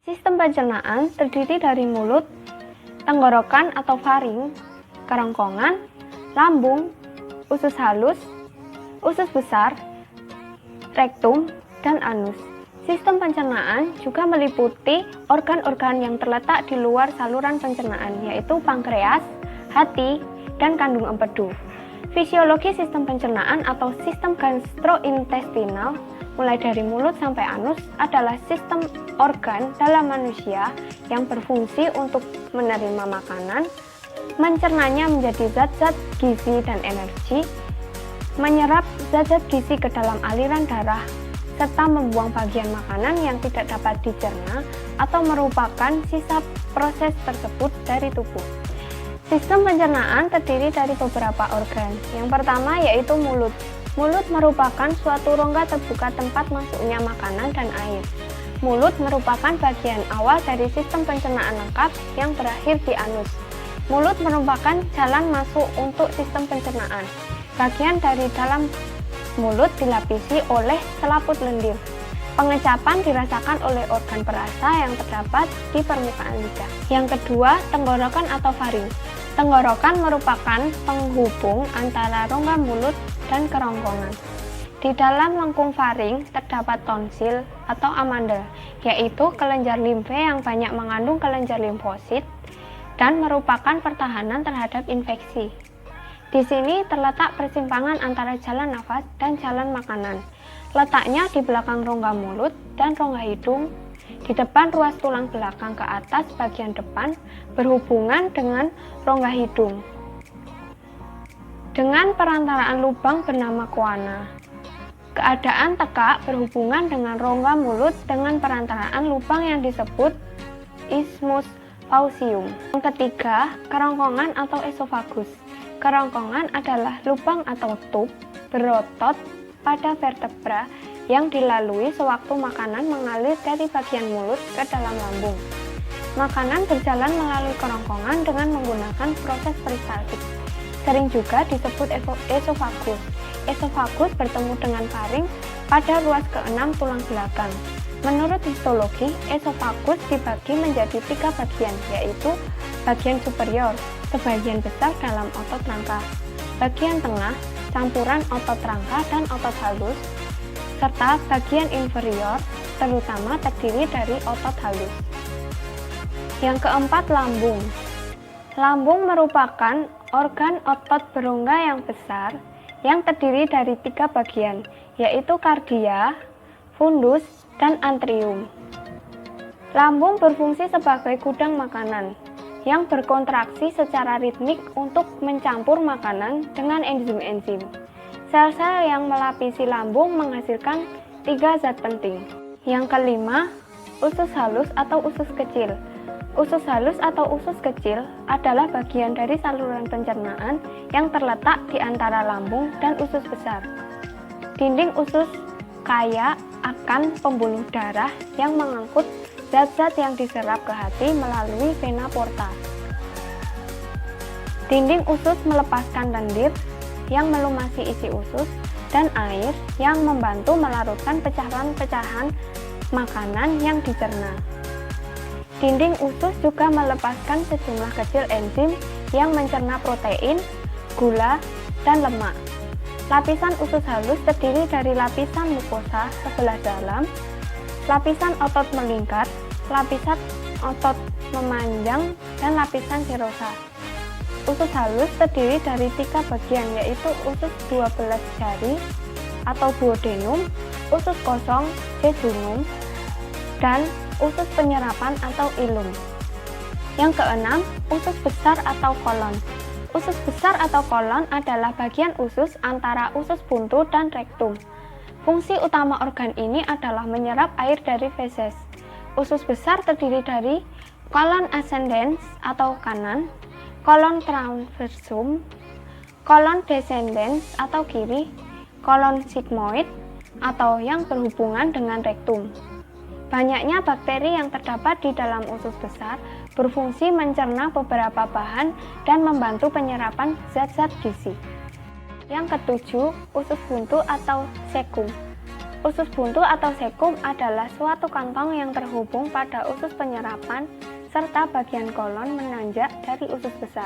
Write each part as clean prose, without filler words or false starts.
Sistem pencernaan terdiri dari mulut, tenggorokan atau faring, kerongkongan, lambung, usus halus, usus besar, rektum, dan anus. Sistem pencernaan juga meliputi organ-organ yang terletak di luar saluran pencernaan, yaitu pankreas, hati, dan kandung empedu. Fisiologi sistem pencernaan atau sistem gastrointestinal, mulai dari mulut sampai anus, adalah sistem organ dalam manusia yang berfungsi untuk menerima makanan, mencernanya menjadi zat-zat gizi dan energi, menyerap zat-zat gizi ke dalam aliran darah, serta membuang bagian makanan yang tidak dapat dicerna atau merupakan sisa proses tersebut dari tubuh. Sistem pencernaan terdiri dari beberapa organ. Yang pertama yaitu mulut. Mulut merupakan suatu rongga terbuka tempat masuknya makanan dan air. Mulut merupakan bagian awal dari sistem pencernaan lengkap yang berakhir di anus. Mulut merupakan jalan masuk untuk sistem pencernaan. Bagian dari dalam mulut dilapisi oleh selaput lendir. Pengecapan dirasakan oleh organ perasa yang terdapat di permukaan lidah. Yang kedua, tenggorokan atau faring. Tenggorokan merupakan penghubung antara rongga mulut dan kerongkongan. Di dalam lengkung faring terdapat tonsil atau amandel, yaitu kelenjar limfe yang banyak mengandung kelenjar limfosit dan merupakan pertahanan terhadap infeksi. Di sini terletak persimpangan antara jalan nafas dan jalan makanan. Letaknya di belakang rongga mulut dan rongga hidung, di depan ruas tulang belakang ke atas bagian depan berhubungan dengan rongga hidung dengan perantaraan lubang bernama koana. Keadaan tekak berhubungan dengan rongga mulut dengan perantaraan lubang yang disebut isthmus faucium. Yang ketiga, kerongkongan atau esofagus. Kerongkongan adalah lubang atau tub berotot pada vertebra yang dilalui sewaktu makanan mengalir dari bagian mulut ke dalam lambung. Makanan berjalan melalui kerongkongan dengan menggunakan proses peristaltik. Sering juga disebut esofagus. Esofagus bertemu dengan faring pada ruas ke-6 tulang belakang. Menurut histologi, esofagus dibagi menjadi 3 bagian, yaitu bagian superior, sebagian besar dalam otot rangka, bagian tengah, campuran otot rangka dan otot halus, serta bagian inferior, terutama terdiri dari otot halus. Yang keempat, lambung. Lambung merupakan organ otot berongga yang besar yang terdiri dari 3 bagian, yaitu kardia, fundus, dan antrium. Lambung berfungsi sebagai gudang makanan yang berkontraksi secara ritmik untuk mencampur makanan dengan enzim-enzim. Sel-sel yang melapisi lambung menghasilkan 3 zat penting. Yang kelima, usus halus atau usus kecil. Usus halus atau usus kecil adalah bagian dari saluran pencernaan yang terletak di antara lambung dan usus besar. Dinding usus kaya akan pembuluh darah yang mengangkut zat-zat yang diserap ke hati melalui vena porta. Dinding usus melepaskan lendir yang melumasi isi usus dan air yang membantu melarutkan pecahan-pecahan makanan yang dicerna. Dinding usus juga melepaskan sejumlah kecil enzim yang mencerna protein, gula, dan lemak. Lapisan usus halus terdiri dari lapisan mukosa sebelah dalam, lapisan otot melingkar, lapisan otot memanjang, dan lapisan serosa. Usus halus terdiri dari 3 bagian, yaitu usus 12 jari atau duodenum, usus kosong jejunum, dan usus penyerapan atau ilum. Yang keenam, usus besar atau kolon. Usus besar atau kolon adalah bagian usus antara usus buntu dan rektum. Fungsi utama organ ini adalah menyerap air dari feses. Usus besar terdiri dari kolon ascendens atau kanan, kolon transversum, kolon descendens atau kiri, kolon sigmoid atau yang berhubungan dengan rektum. Banyaknya bakteri yang terdapat di dalam usus besar berfungsi mencerna beberapa bahan dan membantu penyerapan zat-zat gizi. Yang ketujuh, usus buntu atau cecum. Usus buntu atau sekum adalah suatu kantong yang terhubung pada usus penyerapan serta bagian kolon menanjak dari usus besar.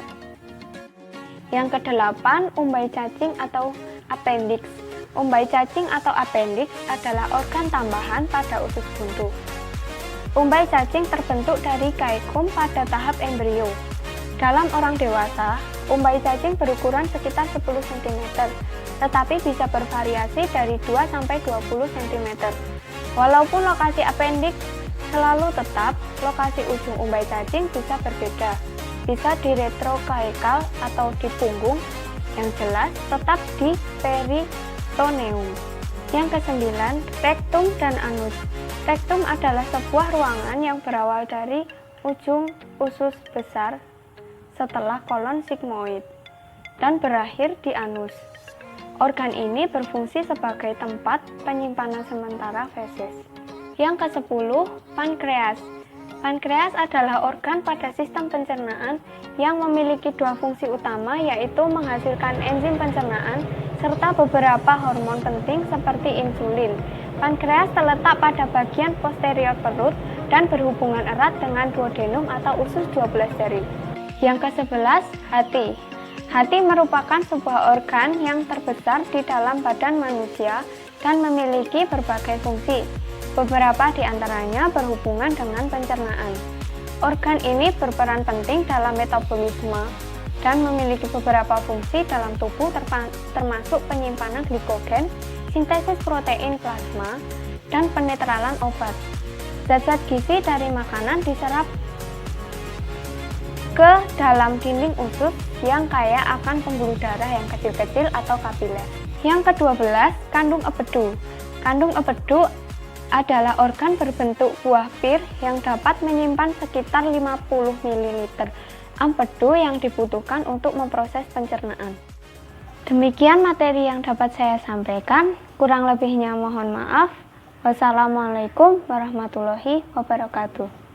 Yang kedelapan, umbai cacing atau appendix. Umbai cacing atau appendix adalah organ tambahan pada usus buntu. Umbai cacing terbentuk dari kaikum pada tahap embrio. Dalam orang dewasa, umbai cacing berukuran sekitar 10 cm, tetapi bisa bervariasi dari 2-20 cm. Walaupun lokasi appendix selalu tetap, lokasi ujung umbai cacing bisa berbeda. Bisa di retrocaekal atau di punggung, yang jelas tetap di peritoneum. Yang kesembilan, rektum dan anus. Rektum adalah sebuah ruangan yang berawal dari ujung usus besar setelah kolon sigmoid dan berakhir di anus. Organ ini berfungsi sebagai tempat penyimpanan sementara feses. Yang ke-10, pankreas. Pankreas adalah organ pada sistem pencernaan yang memiliki dua fungsi utama, yaitu menghasilkan enzim pencernaan serta beberapa hormon penting seperti insulin. Pankreas terletak pada bagian posterior perut dan berhubungan erat dengan duodenum atau usus 12 jari. Yang ke-11, hati. Hati merupakan sebuah organ yang terbesar di dalam badan manusia dan memiliki berbagai fungsi. Beberapa di antaranya berhubungan dengan pencernaan. Organ ini berperan penting dalam metabolisme dan memiliki beberapa fungsi dalam tubuh termasuk penyimpanan glikogen, sintesis protein plasma, dan penetralan obat. Zat-zat gizi dari makanan diserap ke dalam dinding usus yang kaya akan pembuluh darah yang kecil-kecil atau kapiler. Yang ke-12, kandung empedu. Kandung empedu adalah organ berbentuk buah pir yang dapat menyimpan sekitar 50 ml empedu yang dibutuhkan untuk memproses pencernaan. Demikian materi yang dapat saya sampaikan, kurang lebihnya mohon maaf. Wassalamualaikum warahmatullahi wabarakatuh.